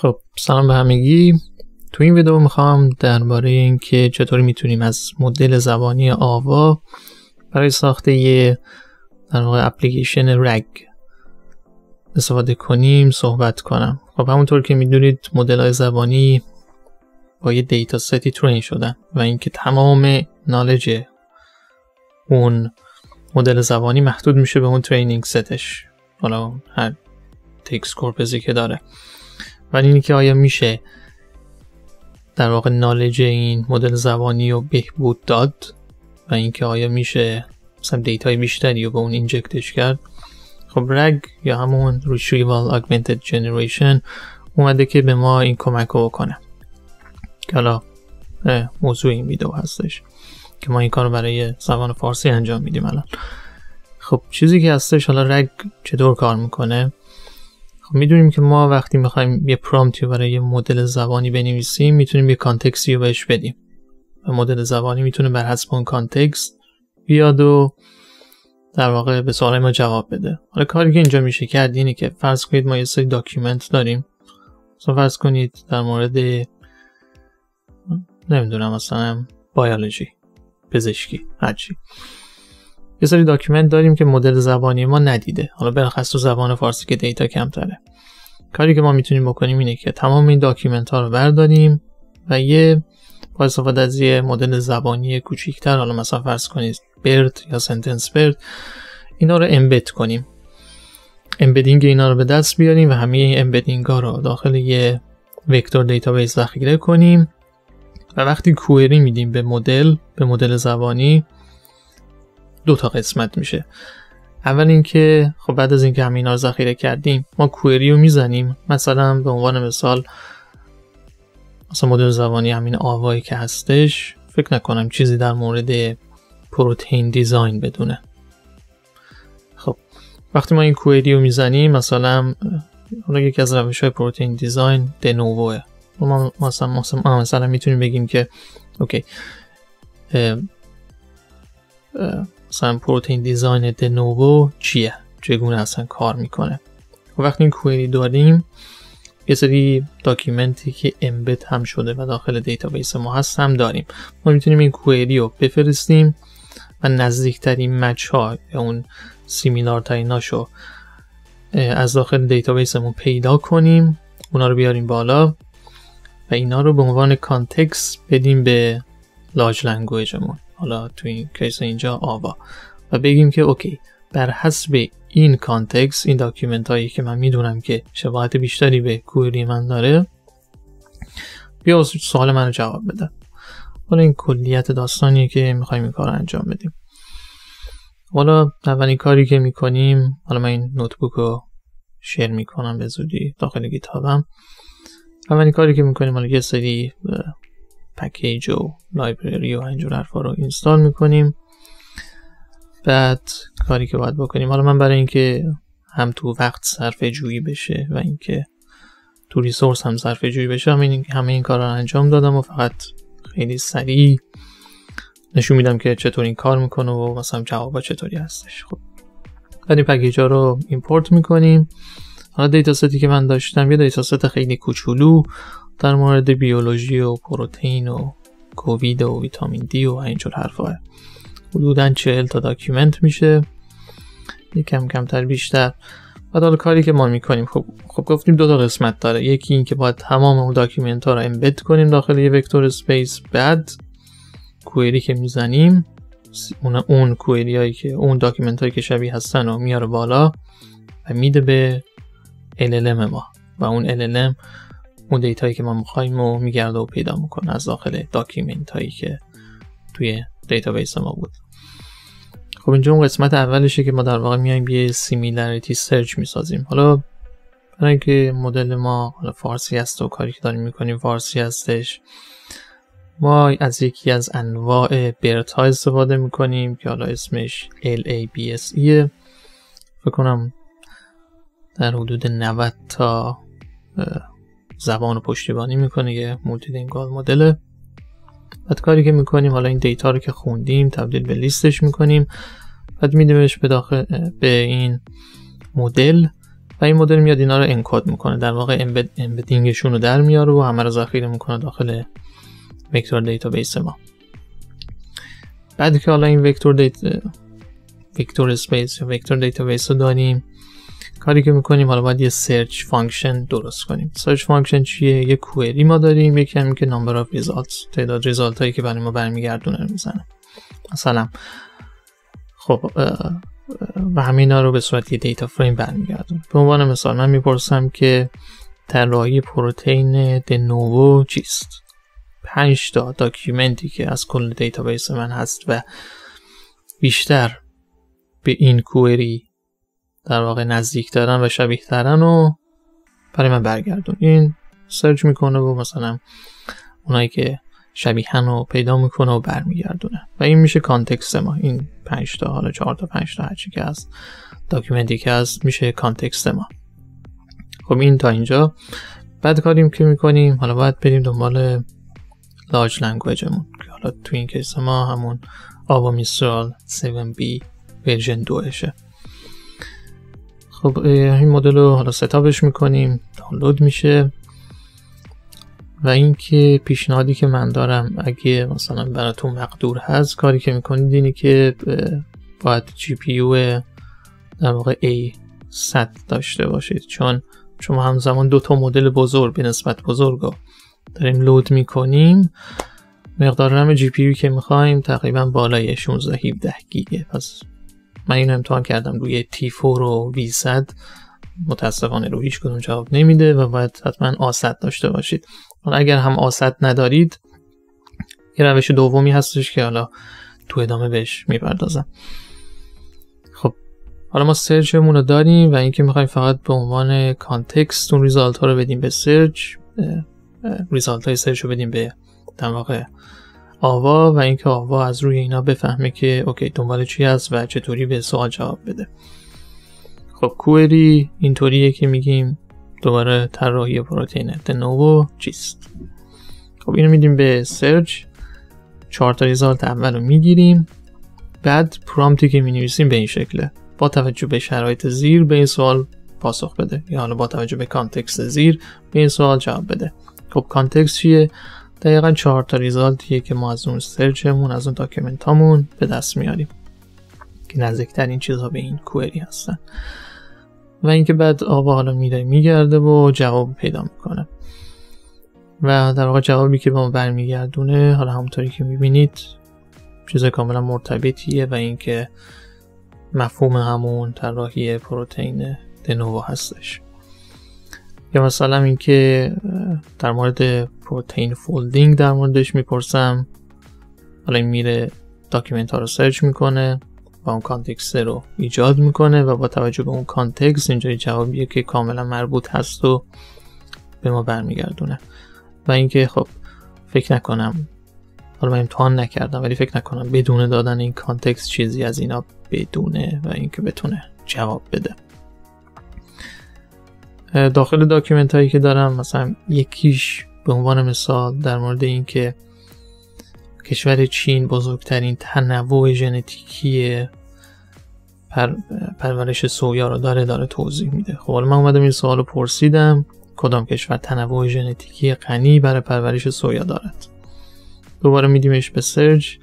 خب سلام به همگی. تو این ویدیو میخوام درباره این که چطوری میتونیم از مدل زبانی آوا برای ساخت یه در واقع اپلیکیشن رگ استفاده کنیم صحبت کنم. خب همونطور که میدونید مدل‌های زبانی با یه دیتا ستی ترین شدن و اینکه تمام نالج اون مدل زبانی محدود میشه به اون ترینینگ ستش، حالا هر تکست کورپسی که داره. ولی اینکه آیا میشه در واقع نالج این مدل زبانی رو بهبود داد و اینکه آیا میشه مثلا دیتای بیشتری رو به اون اینجکتش کرد. خب رگ یا همون Retrieval Augmented Generation اومده که به ما این کمک رو بکنه که حالا موضوع این ویدیو هستش که ما این کار رو برای زبان فارسی انجام میدیم الان. خب چیزی که هستش، حالا رگ چطور کار میکنه؟ خب میدونیم که ما وقتی میخوایم یه پرامپتی برای یه مدل زبانی بنویسیم میتونیم یه کانتکستی رو بهش بدیم و مدل زبانی میتونه بر حسب اون کانتکست بیاد و در واقع به سوال ما جواب بده. حالا کاری که اینجا میشه کرد اینه که فرض کنید ما یه سری داکیومنت داریم، مثلا فرض کنید در مورد نمیدونم مثلا بیولوژی، پزشکی، هرچی، یه سری داکیومنت داریم که مدل زبانی ما ندیده، حالا بالاخص تو زبان فارسی که دیتا کمتره. کاری که ما میتونیم بکنیم اینه که تمام این داکیومنت ها رو برداریم و یه با استفاده از یه مدل زبانی کوچیک‌تر، حالا مثلا فرض کنید برد یا سنتنس برد، اینا رو امبد کنیم، امبدینگ اینا رو به دست بیاریم و همه این امبدینگ ها رو داخل یه وکتور دیتابیس ذخیره کنیم و وقتی کوئری میدیم به مدل زبانی دو تا قسمت میشه. اول اینکه خب بعد از اینکه همه اینا رو ذخیره کردیم ما کوئری رو میزنیم، مثلا به عنوان مثال مدل زبانی همین آوایی که هستش فکر نکنم چیزی در مورد پروتئین دیزاین بدونه. خب وقتی ما این کوئری رو میزنیم، مثلا یکی از روش‌های پروتئین دیزاین دنووه، ما مثلا میتونیم بگیم که اوکی مثلا پروتئین دیزاین دنوو چیه، چگونه اصلا کار میکنه. و وقتی این کوئری داریم یه سری داکیومنتی که امبد هم شده و داخل دیتابیس ما هست هم داریم، ما میتونیم این کوئری رو بفرستیم و نزدیکترین مچ ها یا اون سیمیلار تریناشو از داخل دیتابیسمون پیدا کنیم، اونا رو بیاریم بالا و اینا رو به عنوان کانتکست بدیم به لارج لنگویجمون، حالا تو این کیس اینجا آوا، و بگیم که اوکی بر حسب این کانتکست، این داکیومنت هایی که من میدونم که شباهت بیشتری به کوئری من داره، بیا سوال من رو جواب بده. حالا این کلیت داستانیه که میخوایم این کار رو انجام بدیم. حالا اولین کاری که میکنیم، حالا من این نوتبوک رو شیر میکنم به زودی داخل گیتابم. اولین کاری که میکنیم حالا یه سری پکیج و لایبرری و اینجور حرفا رو اینستال میکنیم. بعد کاری که باید بکنیم، حالا من برای اینکه هم تو وقت صرفه جویی بشه و اینکه تو ریسورس هم صرفه جویی بشه همه این کارا رو انجام دادم و فقط خیلی سریع نشون میدم که چطور این کار میکنه و مثلا جوابا چطوری هستش. خب بعد این پکیج ها رو ایمپورت میکنیم. حالا دیتا ستی که من داشتم یه دیتا ست خیلی کوچولو در مورد بیولوژی و پروتئین و کووید و ویتامین دی و اینجور حرفا، حدوداً 40 تا داکیومنت میشه، یکم کمتر بیشتر. بعد حالا کاری که ما میکنیم، خب گفتیم دو تا قسمت داره، یکی این که باید تمام اون داکیومنت ها رو امبد کنیم داخل یه وکتور اسپیس، بعد کوئری که میزنیم اون کوئری هایی که اون داکیومنت هایی که شبیه هستن رو میاره بالا و میده به LLM ما و اون LLM اون دیتایی که ما میخوایم رو میگرده و پیدا میکنه از داخل داکیومنت هایی که توی دیتابیس ما بود. خب اینجا اون قسمت اولشه که ما در واقع میایم یه سیمیلاریتی سرچ میسازیم. حالا برای اینکه مدل ما حالا فارسی هست و کاری که داریم میکنیم فارسی هستش، ما از یکی از انواع برد ها استفاده میکنیم که حالا اسمش LABSE، فکر کنم در حدود 90 تا زبان رو پشتیبانی میکنه، یه مولتیلینگوال مدله. بعد کاری که میکنیم، حالا این دیتا رو که خوندیم تبدیل به لیستش میکنیم، بعد میدیمش به این مدل و این مدل میاد اینا رو انکد میکنه، در واقع امبدینگشون رو در میاره و همه رو ذخیره میکنه داخل وکتور دیتابیس ما. بعد که حالا این وکتور اسپیس یا وکتور دیتابیس رو داریم، کاری که میکنیم حالا باید یه سرچ فانکشن درست کنیم. سرچ فانکشن چیه؟ یه کوئری ما داریم، یکی همین که نمبر آف ریزالتس، تعداد ریزالت هایی که برای ما برمیگردونه رو میزنه مثلا. خب و همینا رو به صورت یه دیتا فریم برمیگردونه. به عنوان مثال من میپرسم که طراحی پروتئین دنوو چیست؟ 5 تا داکیومنتی که از کل دیتابیس من هست و بیشتر به این کوئری در واقع نزدیک دارن و شبیه ترن و برای من برگردون. این سرچ میکنه و مثلا اونایی که شبیهن رو پیدا میکنه و برمیگردونه و این میشه کانتکست ما. این 5 تا حالا 4 تا 5 تا هرچی که هست داکیومنتی که هست میشه کانتکست ما. خب این تا اینجا. بعد کاریم که میکنیم حالا باید بریم دنبال لارج لنگویجمون که حالا تو این کیس ما همون آوا میسترال 7B ورژن 2شه. خب این مدل رو حالا ستاپش میکنیم، دانلود میشه و این که پیشنهادی که من دارم اگه مثلا براتون مقدور هست، کاری که میکنید اینه که باید GPU در واقع A100 داشته باشید، چون شما همزمان 2 تا مدل بزرگ به نسبت بزرگ رو داریم لود میکنیم. مقدار رم GPU که میخوایم تقریبا بالای 16-17 گیگه. پس من اینو امتحان کردم روی T4 و V100، متاسفانه رو هیچ کدوم جواب نمیده و باید حتما A100 داشته باشید. اگر هم A100 ندارید یه روش دومی هستش که حالا تو ادامه بهش میپردازم. خب حالا ما سرچمون رو داریم و اینکه میخوایم فقط به عنوان کانتکست اون ریزالت ها رو بدیم به سرچ، ریزالت های سرچ رو بدیم به در واقع آوا و اینکه آوا از روی اینا بفهمه که اوکی دنبال چی هست و چطوری به سوال جواب بده. خب کوئری اینطوریه که میگیم دوباره طراحی پروتئین دنوو چیست. خب اینو میدیم به سرچ، 4 تا ریزالت اول رو میگیریم، بعد پرامپتی که مینویسیم به این شکله: با توجه به شرایط زیر به این سوال پاسخ بده، یا حالا با توجه به کانتکست زیر به این سوال جواب بده. خب کانتکست چیه؟ دقیقا 4 تا ریزالتیه که ما از اون سرچمون، از اون داکیومنت هامون به دست میاریم که نزدیکترین چیزها به این کوئری هستن و اینکه بعد آوا حالا میره میگرده و جواب پیدا میکنه و در واقع جوابی که به ما برمیگردونه حالا همونطوری که میبینید چیز کاملا مرتبطیه و اینکه مفهوم همون طراحی پروتئین دنوو هستش. یا مثلا اینکه در مورد پروتئین فولدینگ در موردش میپرسم، حالا این میره داکیومنت ها رو سرچ میکنه و اون کانتکست رو ایجاد میکنه و با توجه به اون کانتکست اینجای جوابیه که کاملا مربوط هست و به ما برمیگردونه. و اینکه خب فکر نکنم، حالا من امتحان نکردم ولی فکر نکنم بدون دادن این کانتکست چیزی از اینا بدونه و اینکه بتونه جواب بده. داخل داکیومنت هایی که دارم مثلا یکیش به عنوان مثال در مورد اینکه کشور چین بزرگترین تنوع ژنتیکی پرورش سویا رو داره توضیح میده. خب حالا من اومدم این سوالو پرسیدم کدام کشور تنوع ژنتیکی غنی برای پرورش سویا دارد. دوباره میدیمش به سرچ،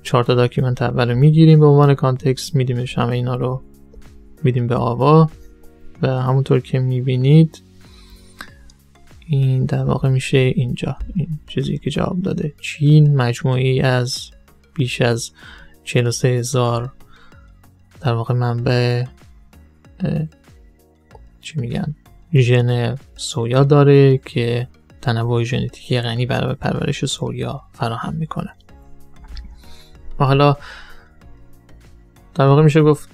4 تا داکیومنت اول رو میگیریم به عنوان کانتکست، میدیمش همه اینا رو میدیم به آوا و همونطور که میبینید این در واقع میشه اینجا این چیزی که جواب داده: چین مجموعی از بیش از 43,000 در واقع منبع چی میگن ژن سویا داره که تنوع ژنتیکی غنی برای پرورش سویا فراهم میکنه. و حالا در واقع میشه گفت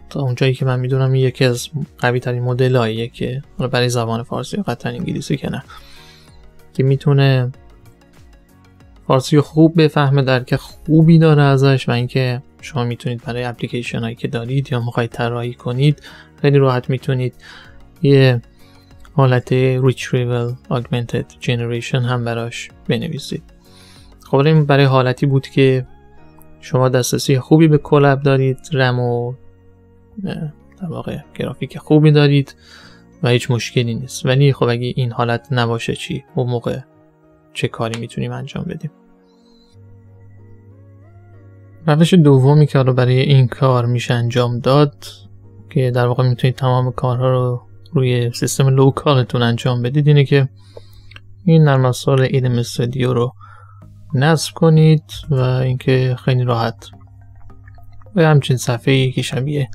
تا اونجایی که من میدونم یکی از قوی ترین مدل هاییه که برای زبان فارسی و قطعا انگلیسی که نه، که میتونه فارسی خوب بفهمه، درک خوبی داره ازش و اینکه شما میتونید برای اپلیکیشن هایی که دارید یا میخواید طراحی کنید خیلی راحت میتونید یه حالت retrieval augmented generation هم براش بنویسید. خب این برای حالتی بود که شما دسترسی خوبی به کلاب دارید، رم و در واقع گرافیک خوبی دارید و هیچ مشکلی نیست. ولی خب اگه این حالت نباشه چی؟ اون موقع چه کاری میتونیم انجام بدیم؟ روش دومی که حالا برای این کار میشه انجام داد که در واقع میتونید تمام کارها رو روی سیستم لوکالتون انجام بدید اینه که این نرم افزار ایدم استودیو رو نصب کنید و اینکه خیلی راحت و همچین صفحه‌ای که شبیه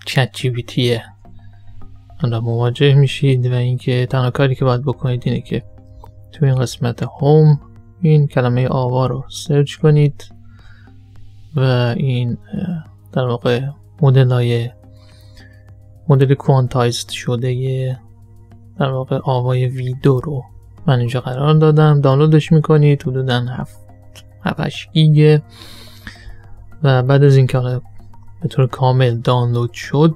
چت جی پی تی حالا مواجه میشید و اینکه تنها کاری که باید بکنید اینه که تو این قسمت هوم این کلمه آوا رو سرچ کنید و این در واقع مدل کوانتایزد شده در واقع آوای V2 رو من اینجا قرار دادم. دانلودش میکنید حدودا 7-8 گیگه و بعد از اینکه به طور کامل دانلود شد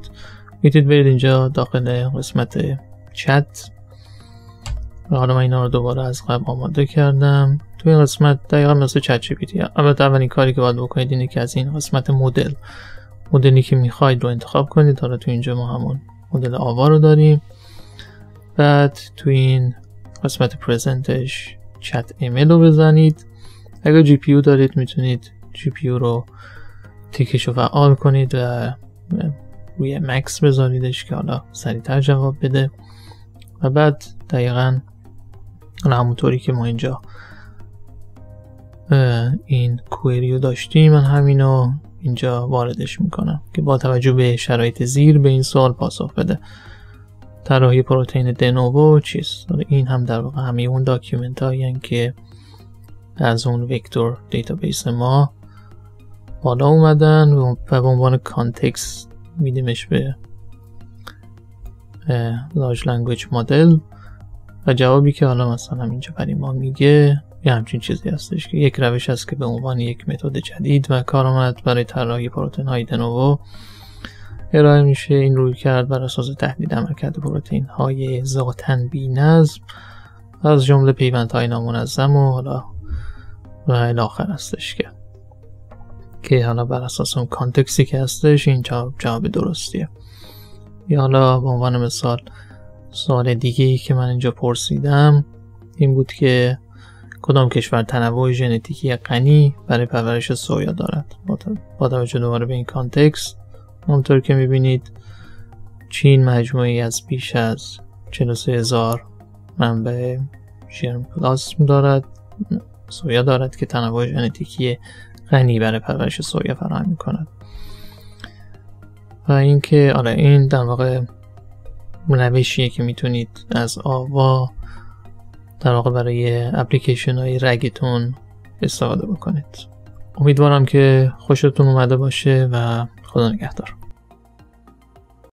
میتونید برید اینجا داخل قسمت چت و حالا من اینا رو دوباره از قبل آماده کردم. تو این قسمت دقیقا مثل چت جی پی تی. البته اولین کاری که باید بکنید اینه که از این قسمت مدلی که میخواید رو انتخاب کنید. حالا تو اینجا ما همون مدل آوا رو داریم. بعد تو این قسمت پرزنتش چت ایمیل رو بزنید. اگر جی پی یو دارید میتونید جی پی یو رو تیکش رو فعال کنید و روی مکس بذاریدش که حالا سریعتر جواب بده و بعد دقیقاً همونطوری که ما اینجا این کوئری رو داشتیم من همینو اینجا واردش میکنم که با توجه به شرایط زیر به این سوال پاسخ بده. طراحی پروتئین دنوو چیست؟ این هم در واقع همه اون داکیومنت هایی که از اون وکتور دیتابیس ما بالا اومدن و به عنوان کانتکست میدیمش به لارج لنگویج مدل و جوابی که حالا مثلا اینجا برای ما میگه یه همچین چیزی هستش که یک روش هست که به عنوان یک متد جدید و کارآمد برای طراحی پروتئین های دنوو ارائه میشه. این روی کرد بر اساس تحلیل عملکرد پروتئین های ذاتاً بی‌نظم از جمله پیوندهای نامنظم و حالا و الی آخر هستش که حالا بر اساس اون کانتکستی که هستش این جواب درستیه. یا حالا به عنوان مثال سوال دیگه‌ای که من اینجا پرسیدم این بود که کدام کشور تنوع ژنتیکی غنی برای پرورش سویا دارد؟ با توجه دوباره به این کانتکست همونطور که میبینید چین مجموعی از بیش از 43,000 منبع ژرم پلاسم دارد سویا دارد که تنوع ژنتیکی غنی برای پرورش سویا فراهم میکند. و اینکه آره این در واقع روشیه که میتونید از آوا در واقع برای اپلیکیشن های رگتون استفاده بکنید. امیدوارم که خوشتون اومده باشه و خدا نگهدار.